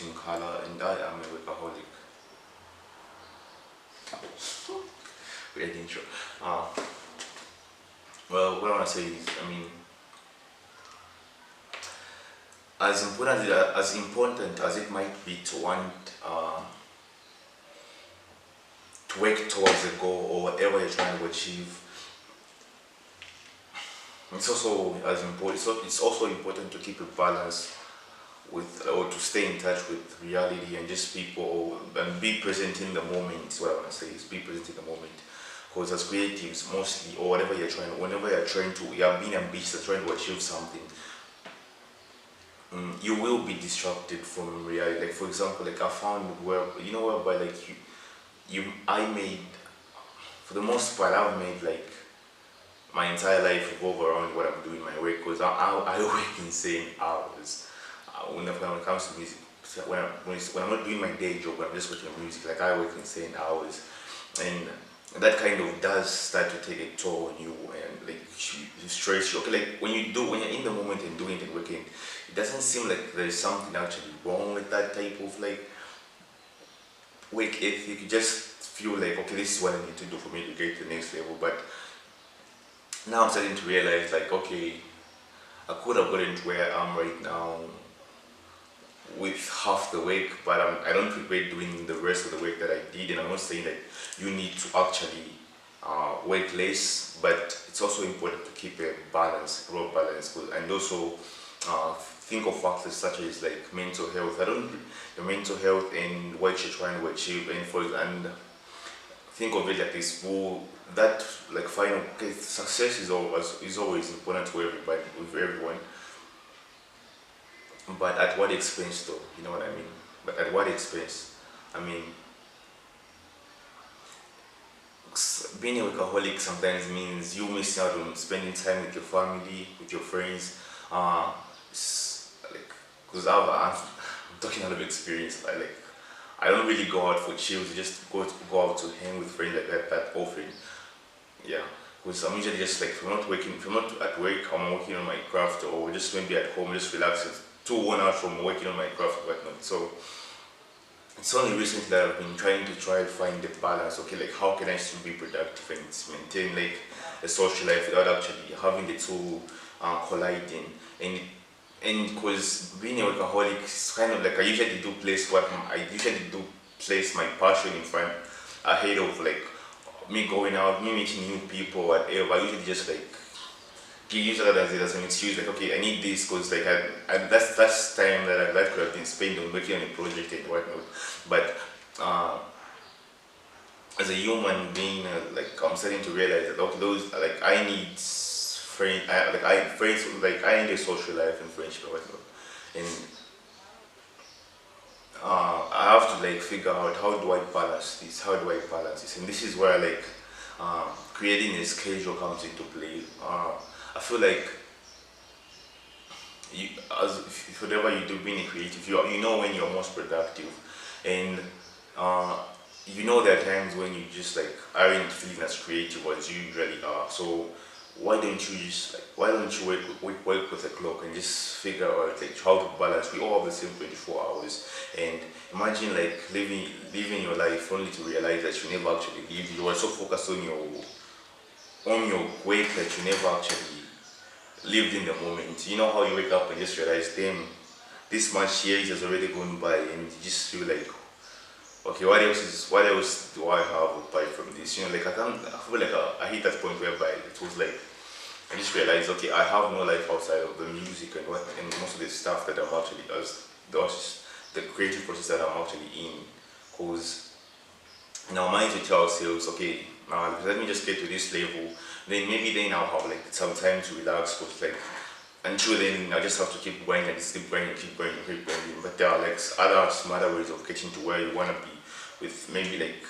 in color, and I am a workaholic. Weird intro. Well, what I want to say is, I mean, as important as it might be to want to work towards a goal or whatever you're trying to achieve, it's also as important. So it's also important to keep a balance with, or to stay in touch with reality and just people and be present in the moment. Is what I want to say, is be present in the moment. Because as creatives, mostly, or whatever you're trying, whenever you're being ambitious and trying to achieve something, you will be distracted from reality. Like, for example, like I found whereby like I made, for the most part, I've made like my entire life revolve around what I'm doing, my work, because I work insane hours. When it comes to music, so when I'm not doing my day job, when I'm just working on music, like I work insane hours, and that kind of does start to take a toll on you, and like you stress you. Okay, like when you're in the moment and doing it and working, it doesn't seem like there's something actually wrong with that type of like work ethic. You just feel like, okay, this is what I need to do for me to get to the next level. But now I'm starting to realize, like, okay, I could have gotten to where I am right now with half the work, but I don't regret doing the rest of the work that I did. And I'm not saying that you need to actually work less, but it's also important to keep a balance, raw balance, and also think of factors such as like mental health. Your mental health and what you're trying to achieve, and think of it like this: that like final, okay, success is always important to everybody, with everyone. But at what expense, though? You know what I mean? But at what expense? I mean, being a workaholic sometimes means you missing out on spending time with your family, with your friends. Like, because I'm talking out of experience. I don't really go out for chills. Just go out to hang with friends like that often. Yeah. Because I'm usually just like, if I'm not at work, I'm working on my craft, or just maybe at home, just relaxing, too worn out from working on my craft and whatnot. So it's only recently that I've been trying to find the balance. Okay, like how can I still be productive and maintain like a social life without actually having the two colliding, and because being a workaholic is kind of like, I usually do place my passion in front, ahead of like me going out, me meeting new people, whatever. I usually just like use that as an excuse, like, okay, I need this because like that's time that could have been spent on working on a project and whatnot. But as a human being, like I'm starting to realize that, okay, those like I need friends, like I need a social life and friendship and whatnot, and I have to like figure out how do I balance this, and this is where like creating a schedule comes into play. I feel like if whatever you do being creative, you know when you're most productive, and you know there are times when you just like aren't feeling as creative as you usually are. So why don't you work with the clock and just figure out like how to balance? We all have the same 24 hours, and imagine like living your life only to realize that you never actually lived. You are so focused on your work that you never actually lived in the moment. You know how you wake up and just realize, damn, this much years has already gone by, and you just feel like, okay, what else do I have apart from this? You know, like I feel like I hit that point whereby it was like I just realized, okay, I have no life outside of the music and most of the stuff that I'm actually the creative process that I'm actually in. Because in our minds we tell ourselves, okay, now let me just get to this level, then I'll have like some time to relax. Because like until then I just have to keep grinding, keep grinding. But there are like some other ways of getting to where you wanna be, with maybe like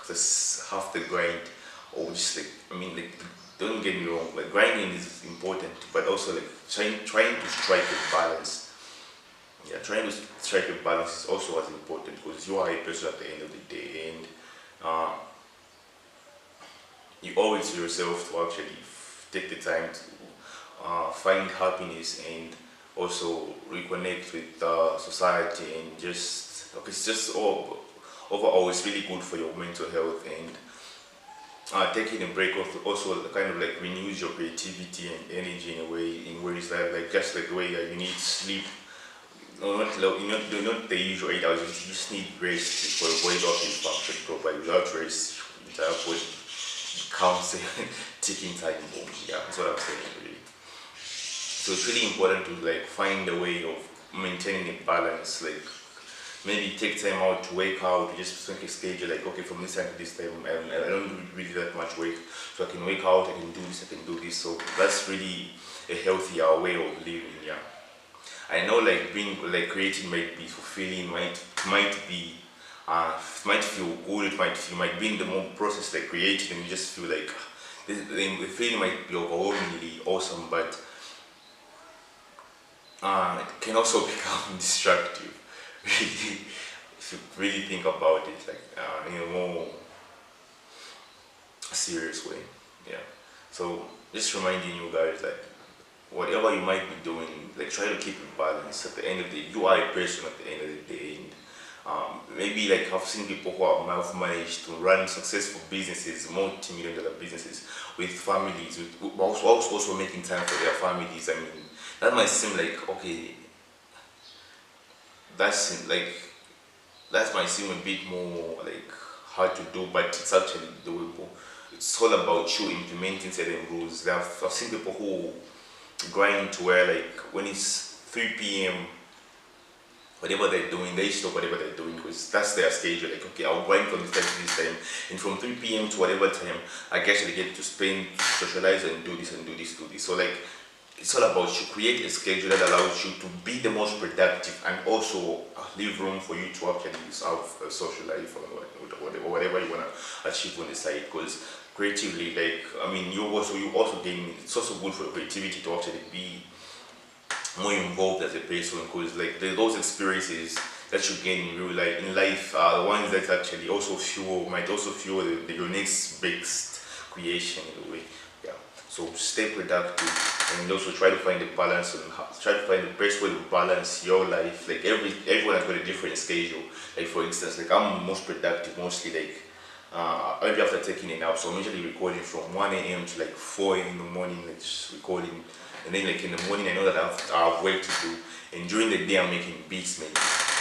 this half the grind, or just like, I mean, like, don't get me wrong, like grinding is important, but also like trying to strike a balance. Yeah, trying to strike a balance is also as important, because you are a person at the end of the day, and you owe it to yourself to actually take the time to find happiness and also reconnect with society, and just okay, it's just overall it's really good for your mental health. And taking a break also kind of like renews your creativity and energy in a way, in ways that like just like the way that you need sleep. No, not the usual 8 hours. You just need rest for your body to actually function properly. Without rest, your entire body becomes a ticking time bomb. Yeah, that's what I'm saying really. So it's really important to like find a way of maintaining a balance. Like maybe take time out to wake out, just make a schedule like okay, from this time to this time, and I don't do really that much work, so I can wake out, I can do this, I can do this. So that's really a healthier way of living. Yeah, I know like being like creating might be fulfilling, might be might feel good, you might be in the more process like creating, and you just feel like the feeling might be overwhelmingly awesome, but it can also become destructive. Really, if you really think about it, like in a more serious way. Yeah. So just reminding you guys that whatever you might be doing, like try to keep it balanced. At the end of the day, you are a person at the end of the day. And maybe like I've seen people who have managed to run successful businesses, multi-million-dollar businesses with families, with also making time for their families. I mean, that might seem like okay, that's like that might seem a bit more like hard to do, but it's actually doable. It's all about you implementing certain rules. I've seen people who grind to where like when it's 3 p.m. whatever they're doing, they stop whatever they're doing because that's their schedule. Like okay, I'll grind from this time to this time, and from 3 p.m. to whatever time I actually get to spend, socialize, and do this and do this, do this. So like it's all about you create a schedule that allows you to be the most productive and also leave room for you to actually have a social life or whatever you want to achieve on the side. Because creatively, like I mean, you also gain. It's also good for creativity to actually be more involved as a person, because like those experiences that you gain in real life are the ones that actually also might also fuel your next best creation in a way. Yeah. So stay productive and also try to find a balance and try to find the best way to balance your life. Like everyone has got a different schedule. Like for instance, like I'm most productive mostly like maybe after taking a nap. So I'm usually recording from 1 a.m. to like 4 in the morning, like just recording. And then like in the morning I know that I have work to do. And during the day I'm making beats, maybe.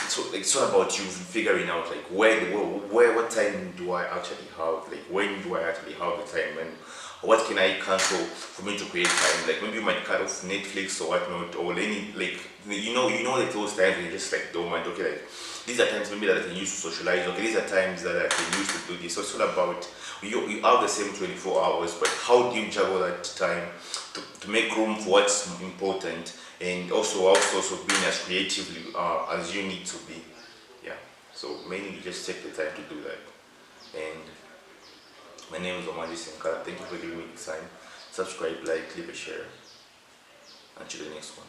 So like it's all about you figuring out like what time do I actually have, like when do I actually have the time, and what can I cancel for me to create time. Like maybe you might cut off Netflix or whatnot, or any like like those times when you're just like dormant. Okay, like these are times maybe that I can use to socialize. Okay, these are times that I can use to do this. So it's all about you have the same 24 hours, but how do you juggle that time to make room for what's important, and also being as creatively as you need to be. Yeah. So mainly just take the time to do that. And my name is Omadi Sinkara. Thank you for giving me the time. Subscribe, like, leave a share. Until the next one.